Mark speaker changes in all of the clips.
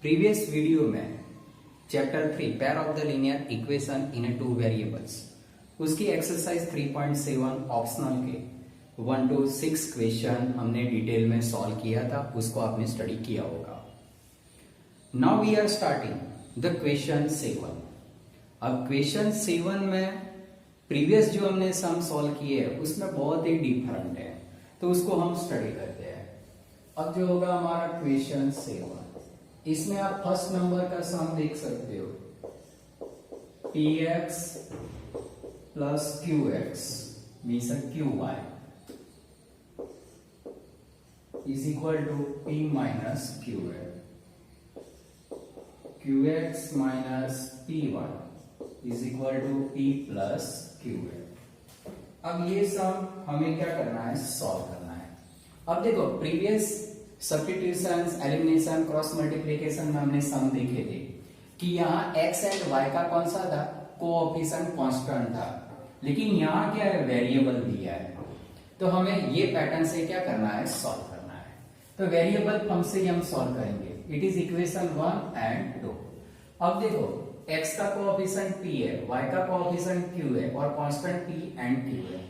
Speaker 1: Previous video में chapter 3 pair of the linear equation in two variables उसकी exercise 3.7 optional के 1 to 6 question हमने detail में solve किया था, उसको आपने स्टडी किया होगा। Now we are starting the question 7। अब क्वेश्चन 7 में प्रीवियस जो हमने सम सॉल्व किए उसमें बहुत ही डिफरेंट है, तो उसको हम स्टडी करते हैं। अब जो होगा हमारा क्वेश्चन 7, इसमें आप फर्स्ट नंबर का सम देख सकते हो, px plus qx means qy is equal to p minus qx, qx minus py is equal to p plus qx। अब ये सम हमें क्या करना है, सॉल्व करना है। अब देखो previous substitution, elimination, cross multiplication में हमने सम देखे थे कि यहाँ x एंड y का कौन सा था, कोएफिशिएंट कांस्टेंट था, लेकिन यहाँ क्या है, वेरिएबल दिया है। तो हमें ये पैटर्न से क्या करना है, सॉल्व करना है। तो वेरिएबल फॉर्म से हम सॉल्व करेंगे। It is equation 1 and 2। अब देखो x का कोएफिशिएंट p है, y का कोएफिशिएंट q है और कांस्टेंट p एंड q है।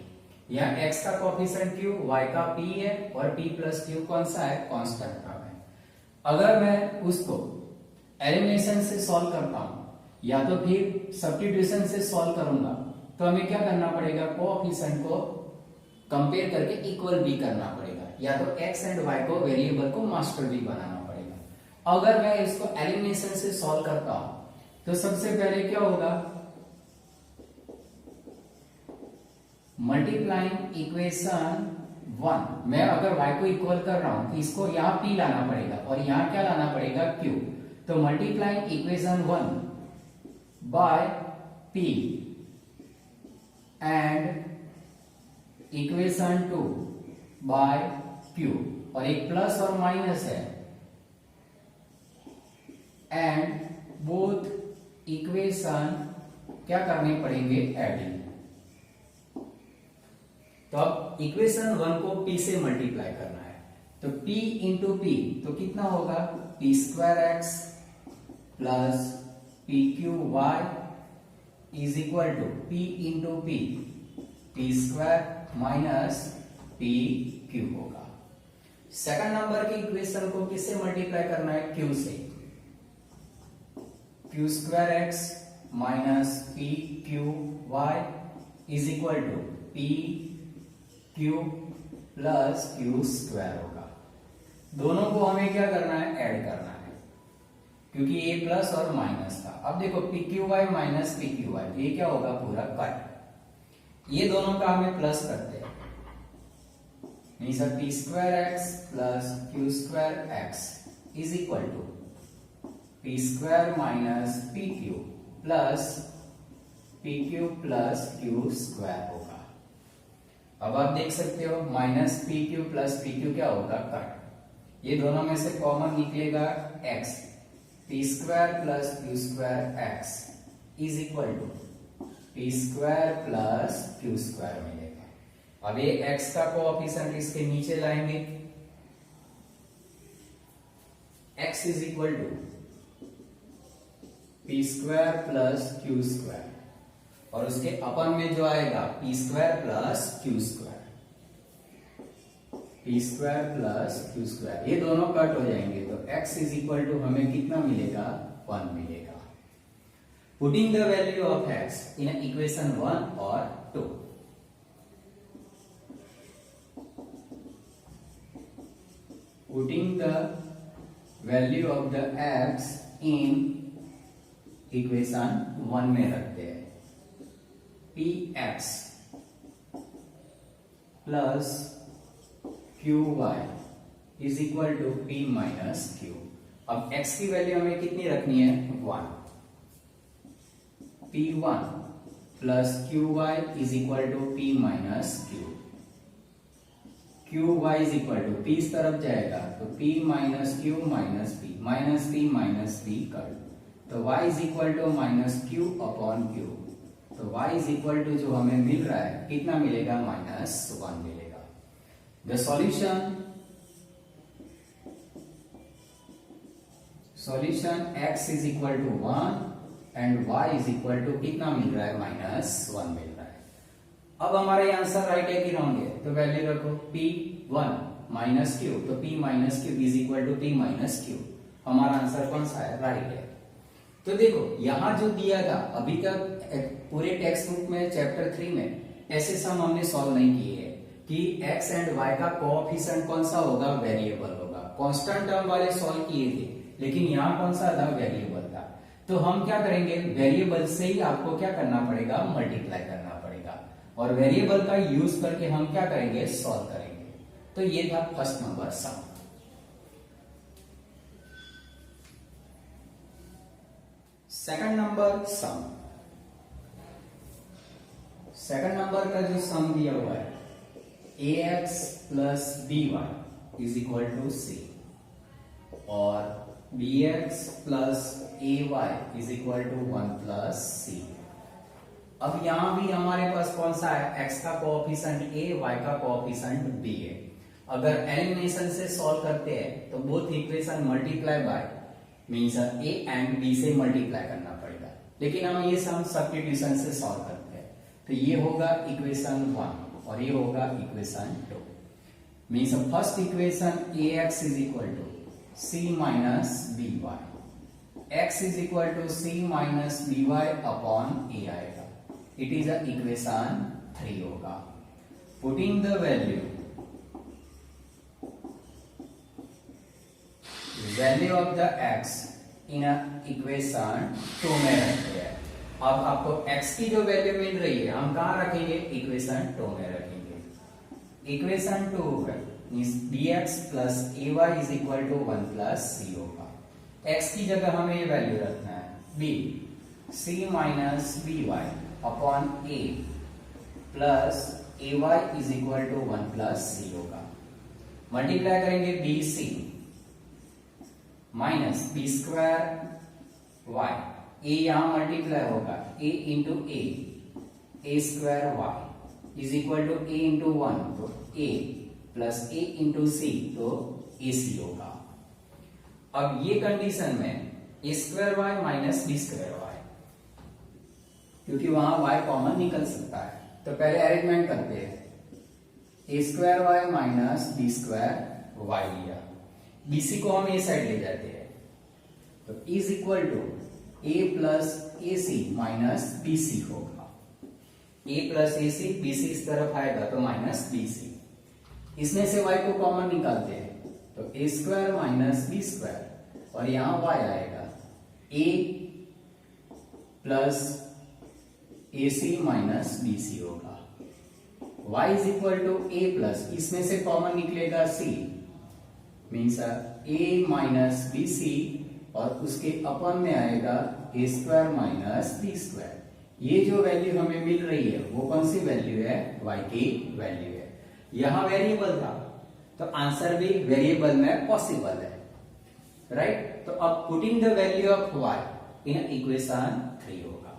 Speaker 1: यहाँ x का कोएफिशिएंट q, y का p है और p प्लस q कौन सा है, कांस्टेंट टर्म है। अगर मैं उसको एलिमिनेशन से सॉल्व करता हूं या तो फिर सब्स्टिट्यूशन से सॉल्व करूंगा, तो हमें क्या करना पड़ेगा, कोएफिशिएंट को कंपेयर करके इक्वल भी करना पड़ेगा, या तो x एंड y को वेरिएबल को मास्टर भी बनाना पड़ेगा। अगर मैं इसको एलिमिनेशन से सॉल्व करता हूं तो सबसे पहले क्या होगा, मल्टीप्लाइंग इक्वेशन 1 मैं अगर y को इक्वल कर रहा हूं तो इसको यहां p लाना पड़ेगा और यहां क्या लाना पड़ेगा, q। तो multiplying equation 1 by p and equation 2 by q, और एक प्लस और माइनस है, एंड बोथ इक्वेशन क्या करने पड़ेंगे, एडिंग। तो अब इक्वेशन 1 को p से मल्टीप्लाई करना है, तो p इंटू p तो कितना होगा, p square X plus p Q Y is equal to p into p square minus p Q होगा। सेकंड नंबर की इक्वेशन को किससे मल्टीप्लाई करना है, q से। q square X minus p Q Y is equal to p Q plus Q square होगा। दोनों को हमें क्या करना है, ऐड करना है, क्योंकि ये प्लस और माइनस था। अब देखो P Q Y minus P Q Y, ये क्या होगा, पूरा कट। ये दोनों का हमें प्लस करते हैं, नहीं sir, P square X plus Q square X is equal to P square minus P Q plus P Q plus Q square होगा। अब आप देख सकते हो minus P Q plus P Q क्या होगा, कट। ये दोनों में से कॉमन निकलेगा x, P square plus Q square X is equal to P square plus Q square मिलेगा। अब ये x का कोएफिशिएंट इसके नीचे लाएंगे, x is equal to P square plus Q square, और उसके अपन में जो आएगा P square plus Q square, P square plus Q square, ये दोनों कट हो जाएंगे, तो x इज इक्वल टू हमें कितना मिलेगा, 1 मिलेगा। Putting the value of x in equation 1 और 2। Putting the value of the x in equation 1 में रखते हैं, px plus qy is equal to p minus q। अब x की वैल्यू हमें कितनी रखनी है, 1। p1 plus qy is equal to p minus q। qy is equal to p इस तरफ जाएगा तो p minus q minus p minus p कर, तो y is equal to minus q upon q। तो y इज इक्वल टू जो हमें मिल रहा है कितना मिलेगा, -1 मिलेगा। The solution solution x is equal to 1 and y is equal to कितना मिल रहा है, -1 मिल रहा है। अब हमारा ये आंसर राइट है कि रॉन्ग है, तो वैल्यू रखो p1 माइनस क्यू, तो p minus Q is equal to p minus Q. हमारा आंसर कौन सा है, राइट है। तो देखो यहाँ जो दिया था अभी तक पूरे टेक्स्ट बुक में चैप्टर 3 में ऐसे सम हमने सॉल्व नहीं किए हैं कि x एंड y का कोएफिशिएंट कौन सा होगा, वेरिएबल होगा। कांस्टेंट टर्म वाले सॉल्व किए थे, लेकिन यहाँ कौन सा था, वेरिएबल था। तो हम क्या करेंगे, वेरिएबल से ही आपको क्या करना पड़ेगा, मल्टीप्लाई करना पड़ेगा, और वेरिएबल का यूज करके हम क्या करेंगे, सॉल्व करेंगे। तो ये था first number sum. Second number sum, second number का जो सम दिया हुआ है ax plus by is equal to c और bx plus ay is equal to 1 plus c। अब यहां भी हमारे पास कौन सा है, x का कोएफिशिएंट a, y का कोएफिशिएंट b है। अगर एलिमिनेशन से सॉल्व करते हैं तो both equation multiply by means a and b से मल्टीप्लाई करना पड़ेगा, लेकिन हम ये सम सब्स्टिट्यूशन से सॉल्व करते हैं। तो ये होगा इक्वेशन 1 और ये होगा equation 2। Means first equation ax is equal to c minus by, x is equal to c minus by upon a आएगा। इट इज अ इक्वेशन 3 होगा। Putting the value of the x in equation 2 में रखते हैं। अब आपको x की जो value मिल रही है हम कहां रखेंगे, इक्वेशन 2 में रखेंगे। इक्वेशन 2 है bx plus ay is equal to 1 plus c होगा। x की जगह हमें ये वैल्यू रखना है b c minus by upon a plus ay is equal to 1 plus c होगा। मल्टीप्लाई करेंगे bc minus B square Y, A यहां मल्टीप्लाई होगा a into A square Y is equal to a into 1 तो a plus a into C तो A C होगा। अब ये condition में a square Y minus B square Y, क्योंकि वहां y कॉमन निकल सकता है, तो पहले अरेंजमेंट करते हैं। a square Y minus B square Y लिया, बीसी को हम ए साइड ले जाते हैं, तो is equal to a plus A C minus B C होगा। a plus A C, B C इस तरफ आएगा तो माइनस बी सी। इसमें से y को कॉमन निकालते हैं तो a square minus B square और यहां y आएगा a plus A C minus B C होगा। y is equal to a plus, इसमें से कॉमन निकलेगा c means a minus B C और उसके अपन में आएगा a square minus B square. ये जो वैल्यू हमें मिल रही है वो कौन सी वैल्यू है, y की वैल्यू है। यहां वेरिएबल था तो आंसर भी वेरिएबल में पॉसिबल है, राइट। तो अब putting the value of y in equation 3 होगा।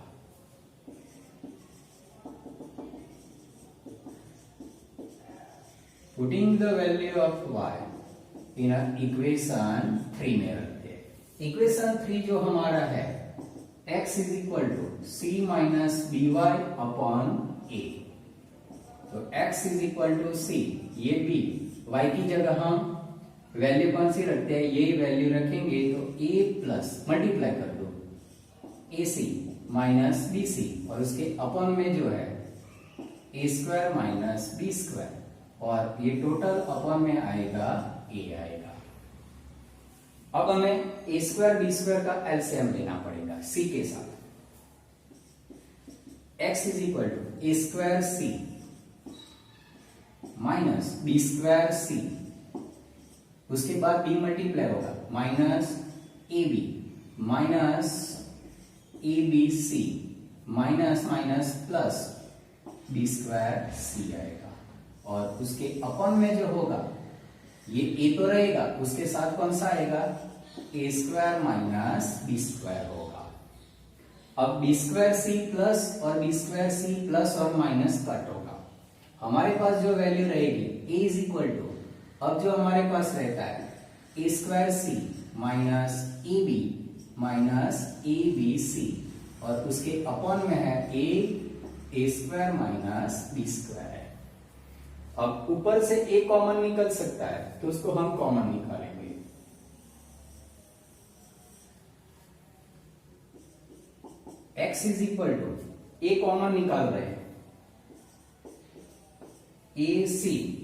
Speaker 1: Putting the value of y in equation 3 में रखते हैं। इक्वेशन 3 जो हमारा है x is equal to c minus B Y upon A, तो x is equal to c, ये b, y की जगह हम वैल्यू कौन सी रखते हैं, ये वैल्यू रखेंगे तो a प्लस मल्टीप्लाई कर दो ए सी माइनस बी सी और उसके अपॉन में जो है a square minus B square और ये टोटल अपॉन में आएगा a आएगा। अब हमें a स्क्वायर बी स्क्वायर का एलसीएम लेना पड़ेगा c के साथ। x is equal to A square C minus B square C, उसके बाद b मल्टीप्लाई होगा minus A B minus A B C minus minus plus B square C आएगा और उसके अपॉन में जो होगा ये a तो रहेगा, उसके साथ कौन सा आएगा, ए स्क्वायर माइनस बी स्क्वायर होगा। अब बी स्क्वायर सी प्लस और बी स्क्वायर सी प्लस और माइनस कट होगा। हमारे पास जो वैल्यू रहेगी a इज इक्वल टू, अब जो हमारे पास रहता है A square C minus A B minus A B C, और उसके अपॉन में है A square minus B square है। अब ऊपर से ए कॉमन निकल सकता है तो उसको हम कॉमन निकालेंगे। x is equal to, A common निकाल रहे हैं, ए सी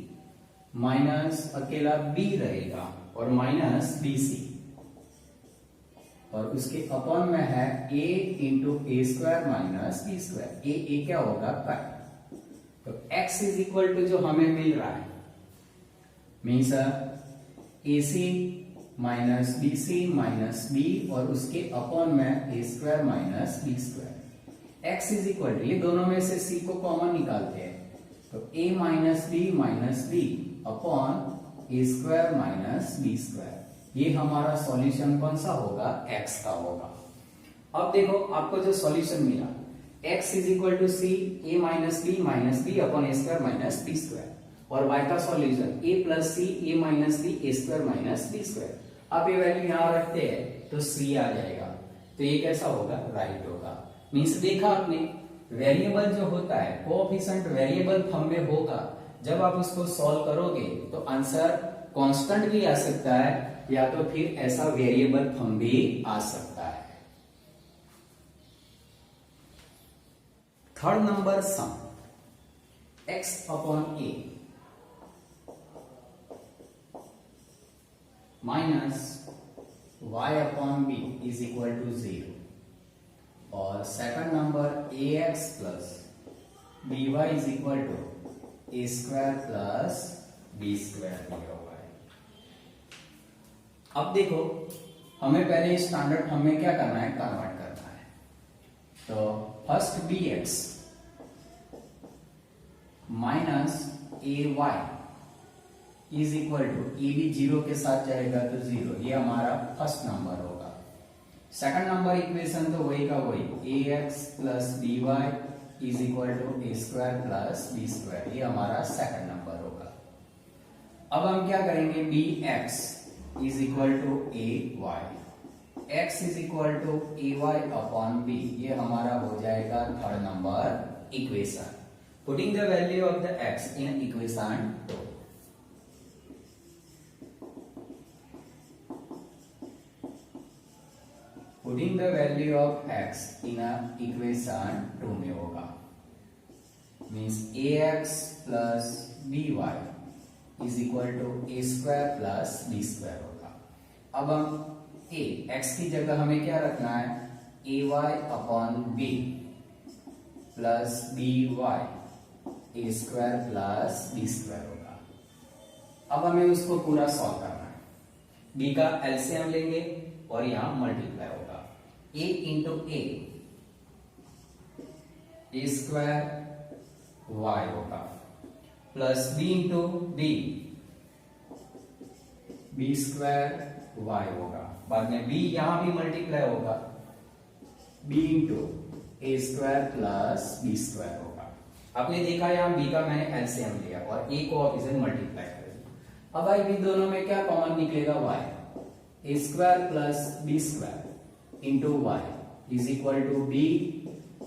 Speaker 1: माइनस अकेला b रहेगा और माइनस बी सी, और उसके अपॉन में है a into A square minus B square. A क्या होगा, कट। तो x इज इक्वल टू जो हमें मिल रहा है means A C minus B C minus B, और उसके अपॉन में A square minus B square. x is equal to, ये दोनों में से c को कॉमन निकालते हैं, तो a minus B upon A square minus B square. ये हमारा सॉल्यूशन कौन सा होगा, x का होगा। अब देखो आपको जो सॉल्यूशन मिला, x is equal to C A minus B upon A square minus B square, और y का solution a plus C A minus B A square minus B square. अब ये वैल्यू यहां रखते हैं तो c आ जाएगा, तो ये कैसा होगा, राइट होगा। मीन्स देखा आपने, वेरिएबल जो होता है कोएफिशिएंट वेरिएबल फॉर्म में होगा, जब आप उसको सॉल्व करोगे तो आंसर कांस्टेंट भी आ सकता है, या तो फिर ऐसा वेरिएबल फॉर्म भी आ सकता है। Third number sum, x upon a minus y upon b is equal to 0, और second number ax plus by is equal to A square plus B square दिया हुआ है। अब देखो हमें पहले स्टैंडर्ड फॉर्म में क्या करना है, कन्वर्ट करना है। तो first bx minus ay is equal to, A भी जीरो के साथ जाएगा तो 0, ये हमारा फर्स्ट नंबर होगा। सेकंड नंबर इक्वेशन तो वही का वही, ax plus by is equal to A square plus B square, ये हमारा सेकंड नंबर होगा। अब हम क्या करेंगे, bx is equal to ay, x is equal to ay upon b, ये हमारा हो जाएगा third number equation. Putting the value of the x in equation 2, putting the value of x in equation 2 में होगा, means ax plus by is equal to A square plus B square होगा। अब हम x की जगह हमें क्या रखना है, ay upon b plus by A square plus B square होगा। अब हमें उसको पूरा सॉल्व करना है, b का एलसीएम लेंगे और यहां मल्टीप्लाई होगा, a into A square y होगा, plus b into B square y होगा। बाद में b यहां भी मल्टीप्लाई होगा, b into A square plus B square होगा। आपने देखा यहां b का मैंने एलसीएम लिया और a को ऑफिशियल मल्टीप्लाई करेंगे। अब भाई दोनों में क्या कॉमन निकलेगा, y, A square plus B square into y is equal to b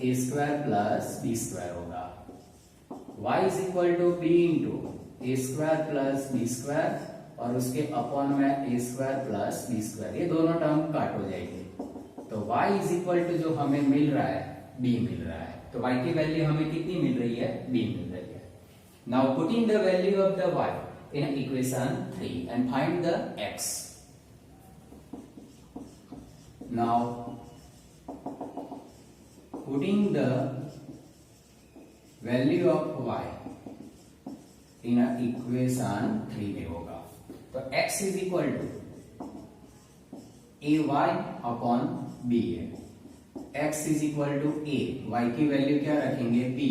Speaker 1: A square plus B square होगा। y is equal to b into A square plus B square, और उसके अपॉन में A square plus B square, ये दोनों term काट हो जाएंगे, तो y इज इक्वल टू जो हमें मिल रहा है b मिल रहा है, तो y की वैल्यू हमें कितनी मिल रही है, b मिल रही है। Now putting the value of the y in equation 3 and find the x। Now putting the value of y in a equation 3 में होगा, तो x is equal to ay upon b है, x is equal to a, y की value क्या रखेंगे, b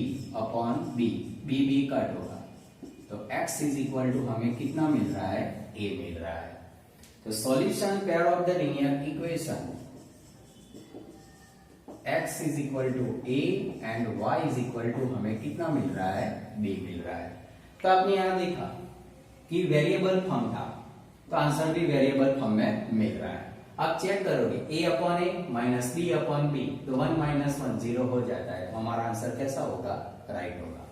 Speaker 1: upon b, b cut होगा, तो x is equal to हमें कितना मिल रहा है, a मिल रहा है। तो solution pair of the linear equation x is equal to a and y is equal to हमें कितना मिल रहा है, b मिल रहा है। तो आपने यहां देखा कि वेरिएबल फॉर्म था, तो आंसर भी वेरिएबल फॉर्म में मिल रहा है। आप चेक करोगे a upon A minus b upon b, तो 1 माइनस 1 0 हो जाता है, तो हमारा आंसर कैसा होगा? राइट होगा।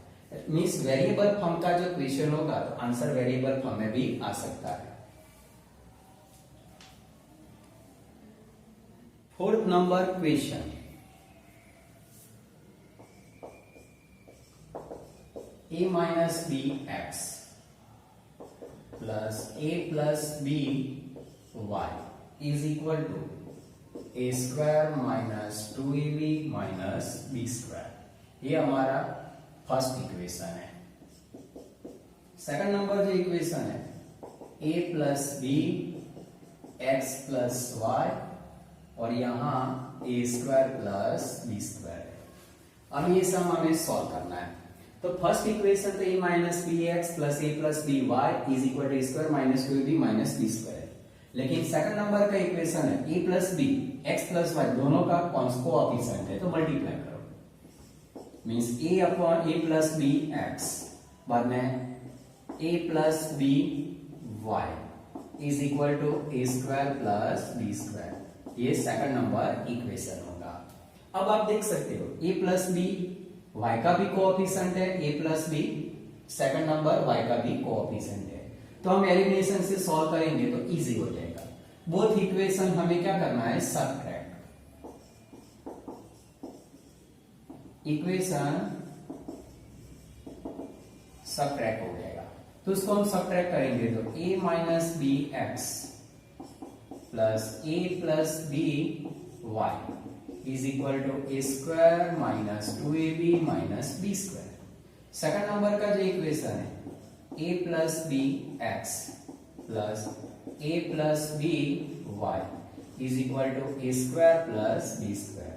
Speaker 1: मीन्स वेरिएबल फॉर्म का जो क्वेश्चन होगा तो आंसर वेरिएबल फॉर्म में भी आ सकता है। Fourth number question, a minus B X plus a plus B Y is equal to A square minus 2ab minus B square. ये हमारा फर्स्ट इक्वेशन है। सेकंड नंबर जो इक्वेशन है a plus B X plus Y, और यहां A square plus B square है। अब ये सम हमें सॉल्व करना है। तो फर्स्ट इक्वेशन तो a minus B X plus A plus B Y is equal to A square minus 2ab minus B square. लेकिन सेकंड नंबर का इक्वेशन है a plus B X plus Y, दोनों का coefficient है तो multiply करो। Means a upon a plus B X, बाद में a plus B Y is equal to A square plus B square. ये सेकंड नंबर इक्वेशन होगा। अब आप देख सकते हो a प्लस बी y का भी कोएफिशिएंट है, a plus B second number y का भी कोएफिशिएंट है, तो हम एलिमिनेशन से सॉल्व करेंगे तो इजी हो जाएगा। बोथ इक्वेशन हमें क्या करना है? सबट्रैक्ट। इक्वेशन सबट्रैक्ट हो जाएगा, तो उसको हम सबट्रैक्ट करेंगे तो a minus B X plus a plus B Y is equal to A square minus 2ab minus B square. Second number का जो इक्वेशन है a plus B X plus a plus B Y is equal to A square plus B square.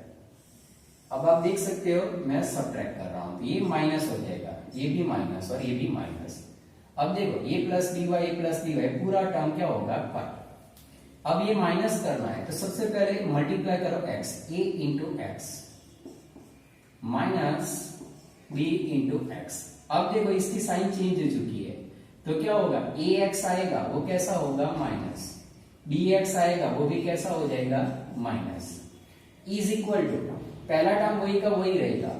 Speaker 1: अब आप देख सकते हो मैं subtract कर रहा हूं, तो ये माइनस हो जाएगा, ये भी माइनस और ये भी माइनस। अब देखो a प्लस बी वाई पूरा टर्म क्या होगा? कट। अब ये माइनस करना है तो सबसे पहले मल्टीप्लाई करो x, a into x minus b into x. अब देखो इसकी साइन चेंज हो चुकी है, तो क्या होगा? ax आएगा वो कैसा होगा? माइनस। bx आएगा वो भी कैसा हो जाएगा? माइनस। इज इक्वल टू पहला टर्म वही का वही रहेगा,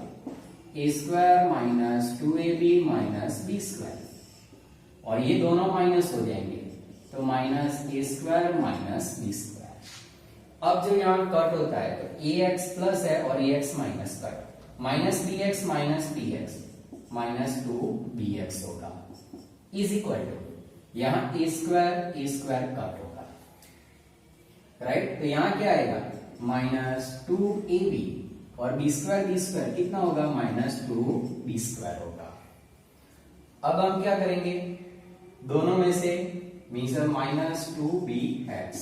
Speaker 1: A square minus 2ab minus B square, और ये दोनों माइनस हो जाएंगे तो minus A square minus B square. अब जो यहाँ कट होता है तो ए एक्स प्लस है और A X minus cut, minus B X minus B X minus 2bx होगा इज इक्वल टू यहाँ ए स्क्वायर कट होगा, राइट। तो यहाँ क्या आएगा? माइनस 2ab और बी स्क्वायर कितना होगा? माइनस 2b स्क्वायर होगा। अब हम क्या करेंगे? दोनों में से मीन्स माइनस 2bx,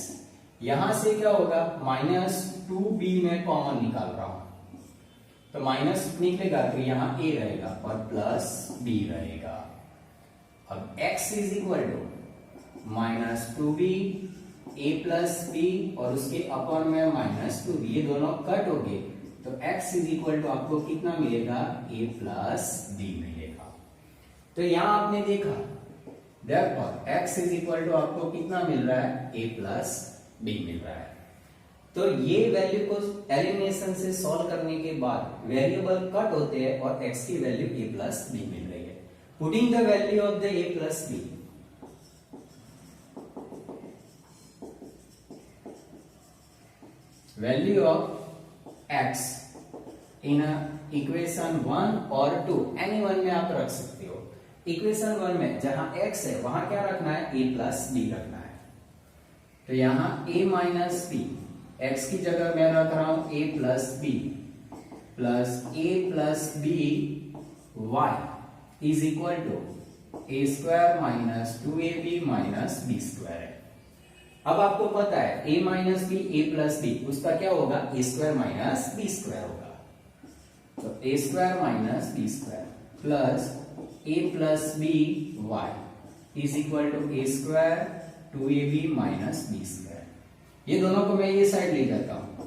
Speaker 1: यहां से क्या होगा? माइनस 2b में कॉमन निकाल रहा हूं तो माइनस निकलेगा तो यहाँ a रहेगा और प्लस b रहेगा। अब x is equal to minus 2b a plus b और उसके अपॉन में माइनस 2b, ये दोनों कट हो गए तो x इज इक्वल टू आपको कितना मिलेगा? a प्लस b मिलेगा। तो यहां आपने देखा Therefore, x is equal to आपको कितना मिल रहा है? a प्लस b मिल रहा है। तो ये वैल्यू को एलिमिनेशन से सॉल्व करने के बाद वेरिएबल कट होते हैं और x की वैल्यू a प्लस b मिल रही है। Putting the value of the a plus b, value of x in equation 1 और 2, एनी वन में आप रख सकते हो। इक्वेशन 1 में जहां x है वहां क्या रखना है? a प्लस b रखना है। तो यहां a माइनस b, x की जगह मैं रख रहा हूं a plus b plus a plus b y is equal to A square minus 2ab minus b square है। अब आपको पता है a minus b a plus b, उसका क्या होगा? a square minus b square होगा। तो a square minus b square plus a plus B Y is equal to A square 2ab minus B square. ये दोनों को मैं ये साइड ले जाता हूं,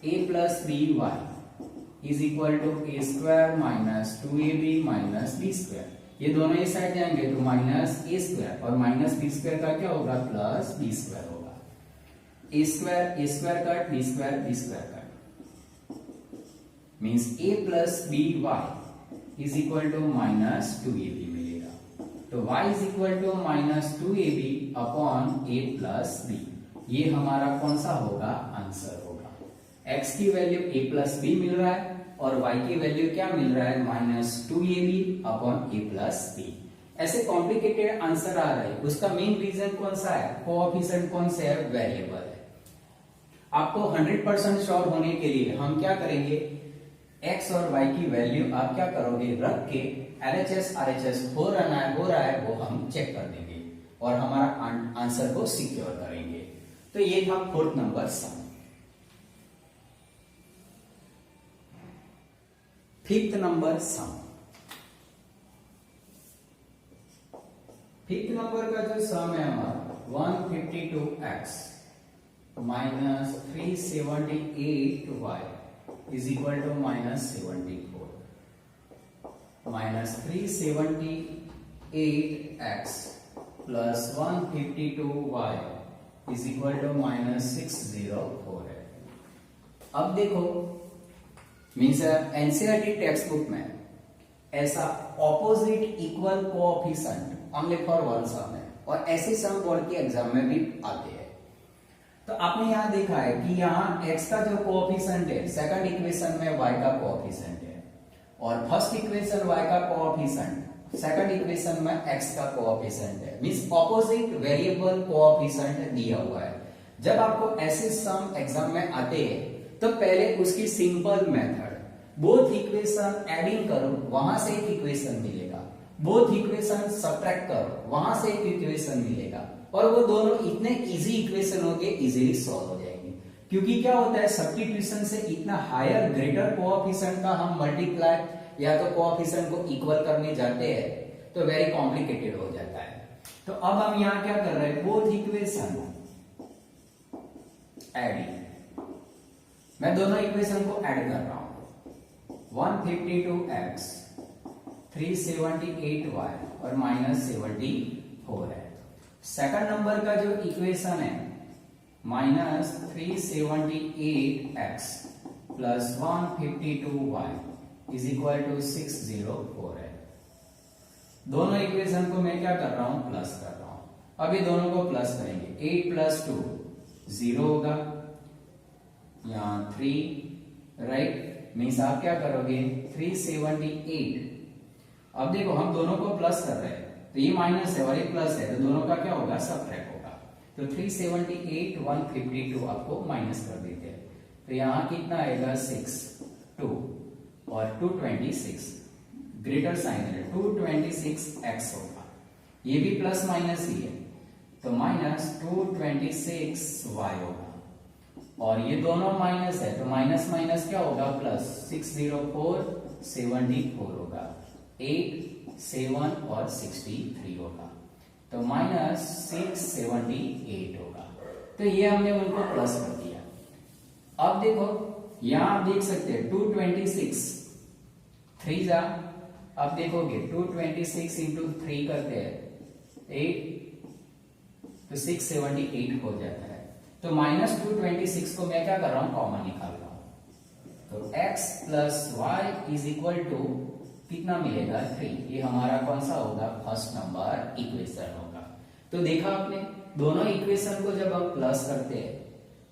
Speaker 1: a plus B Y is equal to A square minus 2ab minus B square. ये दोनों इस साइड जाएंगे तो माइनस ए स्क्वायर, और माइनस बी स्क्वायर का क्या होगा, प्लस बी स्क्वायर होगा। A square cut, B square cut, means A plus B Y is equal to minus 2ab मिलेगा। तो y is equal to minus 2ab upon A plus B, ये हमारा कौन सा होगा, आंसर होगा। x की वैल्यू a प्लस बी मिल रहा है और y की वैल्यू क्या मिल रहा है, minus 2ab upon A plus B. ऐसे कॉम्प्लिकेटेड आंसर आ रहे हैं, उसका मेन रीजन कौन सा है, कोएफिशिएंट कौन से है, वेरिएबल है। आपको 100% श्योर होने के लिए हम क्या करेंगे, x और y की वैल्यू आप क्या करोगे, रख के LHS RHS हो रहा है वो हम चेक कर देंगे और हमारा आंसर को सिक्योर करेंगे। तो ये था 4th number sum. 5th number sum. 5th number का जो सम है हमारा 152x minus 378y is equal to minus 74, minus 378x plus 152y is equal to minus 604 है। अब देखो मीन्स एनसीईआरटी टेक्स्ट बुक में ऐसा opposite equal coefficient only for one sum है, और ऐसे सम बोर्ड के एग्जाम में भी आते हैं। तो आपने यहां देखा है कि यहाँ x का जो कोएफिशिएंट है सेकंड इक्वेशन में y का कोएफिशिएंट है, और फर्स्ट इक्वेशन y का कोएफिशिएंट सेकंड इक्वेशन में x का कोएफिशिएंट है, मींस ऑपोजिट वेरिएबल कोएफिशिएंट दिया हुआ है। जब आपको ऐसे सम एग्जाम में आते हैं तो पहले उसकी simple method both equation adding करो, वहां से एक इक्वेशन मिलेगा, बोथ इक्वेशन सब्ट्रैक्ट करो, वहां से एक इक्वेशन मिलेगा, और वो दोनों इतने इजी इक्वेशन होंगे, इजीली सॉल्व हो जाएंगे। क्योंकि क्या होता है, सब्स्टिट्यूशन से इतना हायर ग्रेटर कोएफिशिएंट का हम मल्टीप्लाई या तो कोएफिशिएंट को इक्वल करने जाते हैं तो वेरी कॉम्प्लिकेटेड हो जाता है। तो अब हम यहां क्या कर रहे हैं, बोथ इक्वेशन एडिंग, मैं दोनों इक्वेशन को ऐड कर रहा हूं। 152x 378y और माइनस 74 है। सेकंड नंबर का जो इक्वेशन है minus 378x plus 152y is equal to 604 है। दोनों इक्वेशन को मैं क्या कर रहा हूं, प्लस कर रहा हूं। अब ये दोनों को प्लस करेंगे, 8 प्लस 2 0 होगा, यहां 3 राइट, मीन्स आप क्या करोगे 378। अब देखो हम दोनों को प्लस कर रहे हैं तो ये माइनस है और ये प्लस है, तो दोनों का क्या होगा, सबट्रैक्ट होगा। तो 378 152 आपको माइनस कर देते हैं, तो यहां कितना आएगा 6 2 और 226 ग्रेटर साइन है 226x होगा, ये भी प्लस माइनस ही है तो माइनस 226y होगा, और ये दोनों माइनस है तो माइनस माइनस क्या होगा, प्लस 604 74 होगा, 8 7 और 63 होगा, तो माइनस 678 होगा। तो ये हमने उनको प्लस कर दिया। अब देखो यहां आप देख सकते हैं 226 3 जा, अब देखोगे 226 इंटू 3 करते हैं 8 तो 678 हो जाता है। तो माइनस 226 को मैं क्या कर रहा हूं, कॉमन निकाल रहा हूं, तो x plus Y is equal to कितना मिलेगा 3। ये हमारा कौन सा होगा, फर्स्ट नंबर इक्वेशन होगा। तो देखा आपने दोनों इक्वेशन को जब हम प्लस करते हैं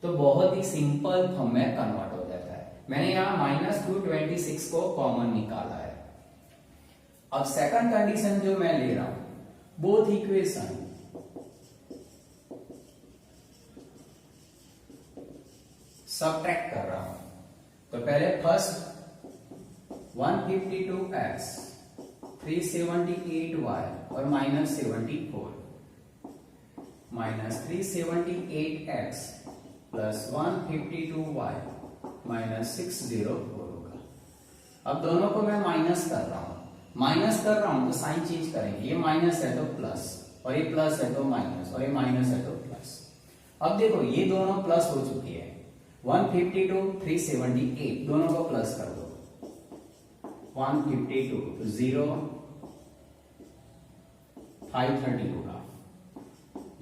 Speaker 1: तो बहुत ही सिंपल फॉर्म में कन्वर्ट हो जाता है। मैंने यहां माइनस 226 को कॉमन निकाला है। अब सेकंड कंडीशन जो मैं ले रहा हूं, बोथ इक्वेशन सबट्रैक्ट कर रहा हूं, तो पहले फर्स्ट 152x 378y और minus 74 minus 378x plus 152y minus 604 होगा। अब दोनों को मैं माइनस कर रहा हूं तो साइन चेंज करेंगे, ये माइनस है तो प्लस और ये प्लस है तो माइनस और ये माइनस है तो प्लस। अब देखो ये दोनों प्लस हो चुकी है, 152 378 दोनों को प्लस कर दो, 152 तो 0 530 होगा,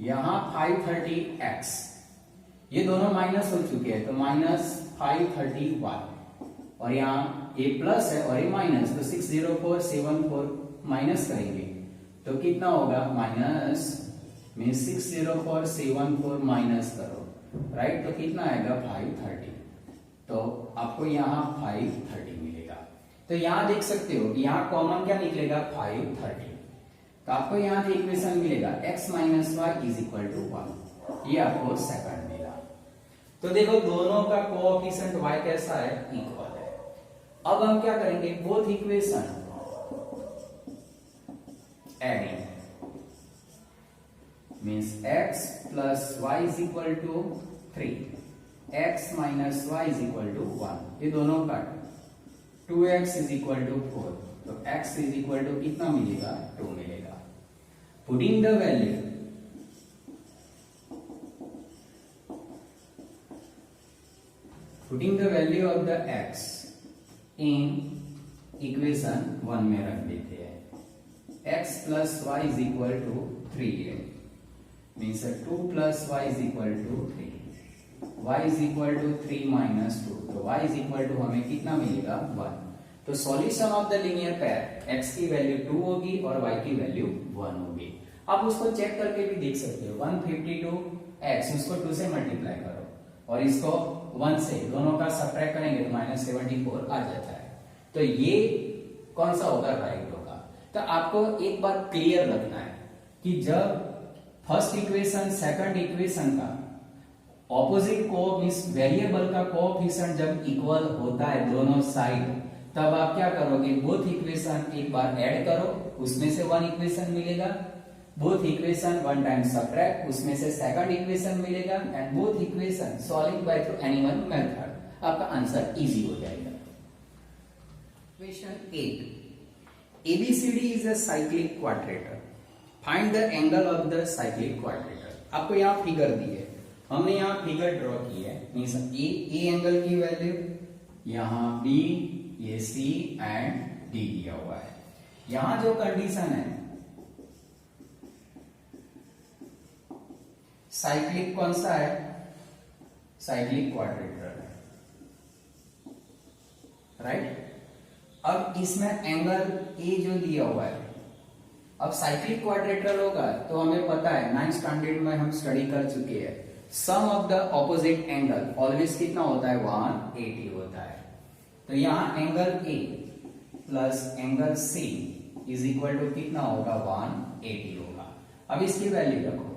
Speaker 1: यहां 530x, ये दोनों माइनस हो चुके हैं तो माइनस 530y, और यहाँ ये प्लस है और ये माइनस, तो 60474 माइनस करेंगे तो कितना होगा, माइनस में 60474 माइनस करो, राइट, तो कितना आएगा 530, तो आपको यहाँ 530 मिलेगा। तो यहाँ देख सकते हो कि यहाँ कॉमन क्या निकलेगा 530, तो आपको यहाँ से इक्वेशन मिलेगा x minus Y is equal to 1, ये आपको सेकंड मिला। तो देखो दोनों का कोएफिशिएंट y कैसा है, इक्वल है। अब हम क्या करेंगे, both equation adding means x plus y is equal to 3, x minus y is equal to 1, ये दोनों का 2x इज इक्वल टू 4, तो x इज इक्वल टू कितना मिलेगा, 2 मिलेगा। Putting the value of the x in equation 1 में रख देते हैं। x plus Y is equal to 3 है, means 2 plus Y is equal to 3, y is equal to 3 minus 2, तो y इज इक्वल टू हमें कितना मिलेगा, 1। तो solution of the linear pair x की वैल्यू 2 होगी और y की वैल्यू 1 होगी। आप उसको चेक करके भी देख सकते हो, 152x उसको 2 से मल्टीप्लाई करो और इसको 1 से, दोनों का सब्ट्रैक्ट करेंगे तो माइनस 74 आ जाता है। तो ये कौन सा होगा, राइट होगा। तो आपको एक बात क्लियर रखना है कि जब फर्स्ट इक्वेशन सेकंड इक्वेशन का ऑपोजिट मींस वेरिएबल का कोएफिशिएंट जब इक्वल होता है दोनों साइड, तब आप क्या करोगे, बोथ इक्वेशन एक बार ऐड करो, उसमें से 1 इक्वेशन मिलेगा, बोथ इक्वेशन 1 टाइम सब्ट्रैक्ट, उसमें से सेकंड इक्वेशन मिलेगा, and both equation solving by through any one method, आपका आंसर इजी हो जाएगा। Question 8, ABCD is a cyclic quadrilateral, find the angle of the cyclic quadrilateral. आपको यहाँ figure दी है, हमने यहाँ फिगर ड्रॉ की है, मींस ए एंगल की वैल्यू, यहाँ B, ये C एंड D दिया हुआ है। यहां जो कंडीशन है, साइक्लिक कौन सा है, साइक्लिक क्वाड्रेटर है, राइट। अब इसमें एंगल A जो दिया हुआ है, अब साइक्लिक क्वाड्रेटर होगा तो हमें पता है 9th स्टैंडर्ड में हम स्टडी कर चुके हैं, sum of the opposite angle always कितना होता है, 180 होता है। तो यहां angle A plus angle C is equal to कितना होगा, 180 होगा। अब इसकी वैल्यू रखो,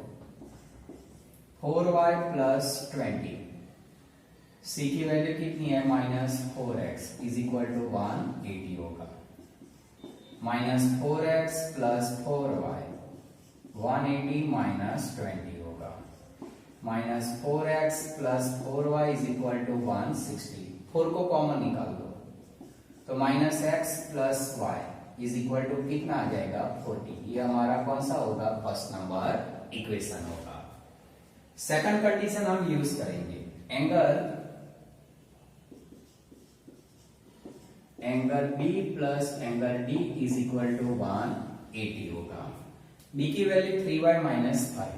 Speaker 1: 4y प्लस 20, C की वैल्यू कितनी है, minus 4x is equal to 180 होगा, minus 4x plus 4y 180 minus 20 होगा, minus 4x plus 4y is equal to 160, 4 को कॉमन निकाल दो तो minus x plus y is equal to कितना आ जाएगा, 40। ये हमारा कौन सा होगा, फर्स्ट नंबर इक्वेशन होगा। सेकंड कंडीशन हम यूज करेंगे, angle B plus angle D is equal to 180 होगा। B की value 3y minus 5,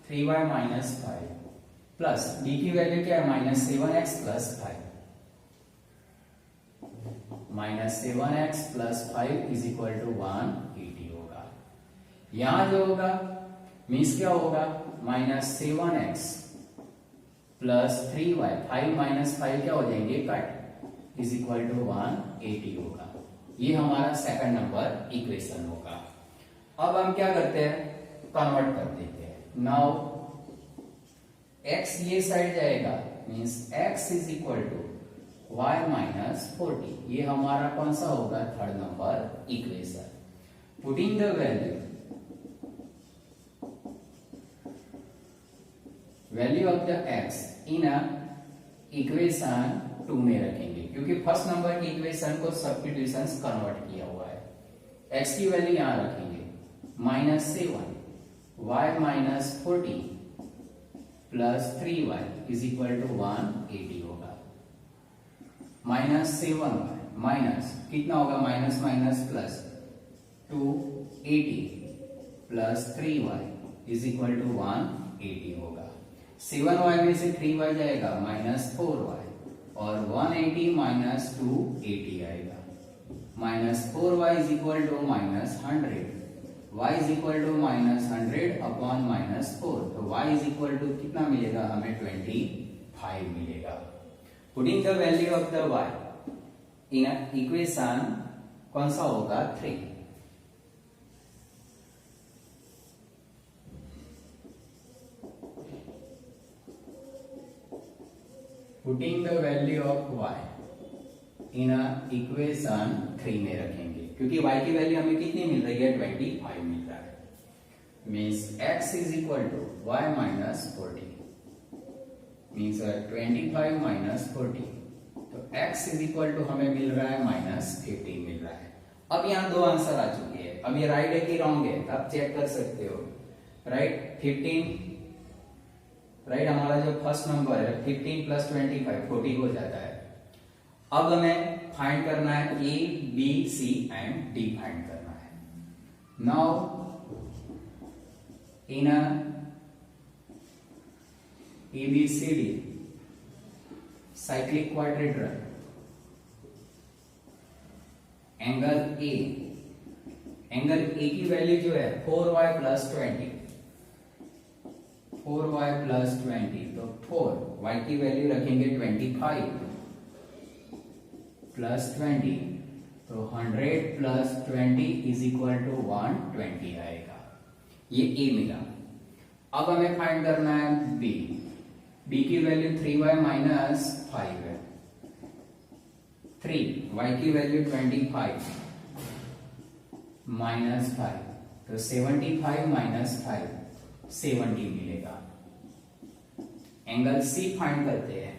Speaker 1: 3y minus 5 plus D की वैल्यू क्या है, minus 7x plus 5, minus 7x plus 5 is equal to 180 होगा। यहां जो होगा मीन्स क्या होगा, minus 7x plus 3y, 5 minus 5 क्या हो जाएंगे, कट, इज इक्वल टू 180 होगा। ये हमारा सेकंड नंबर इक्वेशन होगा। अब हम क्या करते हैं, कन्वर्ट कर देते हैं। नाउ x ये साइड जाएगा, means x is equal to y minus 40, ये हमारा कौन सा होगा, third number equation. Putting the value of the x in a equation 2 में रखेंगे, क्योंकि फर्स्ट नंबर की इक्वेशन को सब्स्टिट्यूशन कन्वर्ट किया हुआ है। x की वैल्यू यहां रखेंगे, minus 7 y minus 40 plus 3y is equal to 180 होगा, माइनस 7y माइनस कितना होगा, minus minus plus 280 plus 3y is equal to 180 होगा। 7y में से 3y जाएगा माइनस 4y और 180 माइनस 280 आएगा। Minus 4y is equal to minus 100, y is equal to minus 100 upon minus 4, तो y इज इक्वल टू कितना मिलेगा हमें 25 मिलेगा। Putting the value of the y in equation कौन सा होगा 3। Putting the value of y in equation 3 में रखेंगे, क्योंकि y की वैल्यू हमें कितनी मिल रही है 25 मिल रहा है। Means x is equal to y minus 40 means 25 minus 40, तो x इज इक्वल टू हमें मिल रहा है माइनस 15 मिल रहा है। अब यहाँ दो आंसर आ चुके हैं, अब ये राइट है कि रॉन्ग है आप चेक कर सकते हो। राइट 15, राइट हमारा जो फर्स्ट नंबर है 15 प्लस 25 40 हो जाता है। अब हमें फाइंड करना है A B C and D find करना है। Now in ABCD cyclic quadrilateral angle A की वैल्यू जो है 4y प्लस 20, 4y प्लस 20, तो 4y की वैल्यू रखेंगे 25 प्लस 20, तो 100 प्लस 20 इज इक्वल टू 120 आएगा। ये ए मिला। अब हमें फाइंड करना है बी। बी की वैल्यू 3y माइनस 5 है, 3y की वैल्यू 25 माइनस 5, तो 75 माइनस 5 70 मिलेगा। एंगल सी फाइंड करते हैं,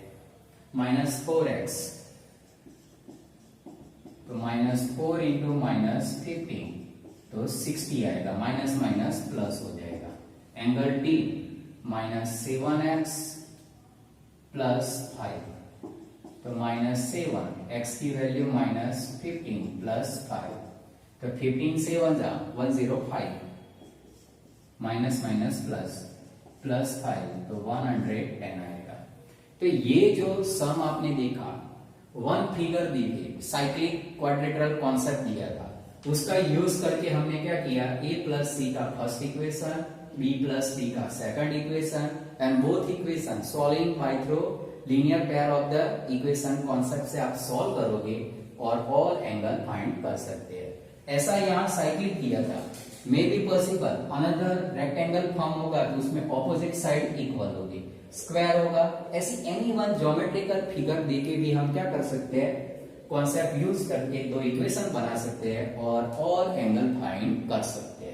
Speaker 1: माइनस 4x, तो माइनस 4 इंटू माइनस 15, तो 60 आएगा। माइनस माइनस प्लस हो जाएगा। Angle D minus 7x plus 5, तो माइनस 7, x की वैल्यू माइनस 15 प्लस 5, तो 15 से 105 माइनस माइनस प्लस प्लस 5, तो 110 आएगा। तो ये जो सम आपने देखा, वन फिगर दी थी, साइक्लिक क्वाड्रिलेटरल कॉन्सेप्ट दिया था, उसका यूज करके हमने क्या किया, a प्लस सी का first equation, b plus D का second equation and both equation solving by through linear pair of the equation concept से आप सॉल्व करोगे और ऑल एंगल फाइंड कर सकते हैं। ऐसा यहाँ साइक्लिक किया था। May be possible another rectangle form होगा तो उसमें ऑपोजिट साइड इक्वल होगी, स्क्वायर होगा, ऐसी एनी वन ज्योमेट्रिकल फिगर देके भी हम क्या कर सकते हैं, कॉन्सेप्ट यूज करके दो इक्वेशन बना सकते हैं और ऑल एंगल फाइंड कर सकते हैं।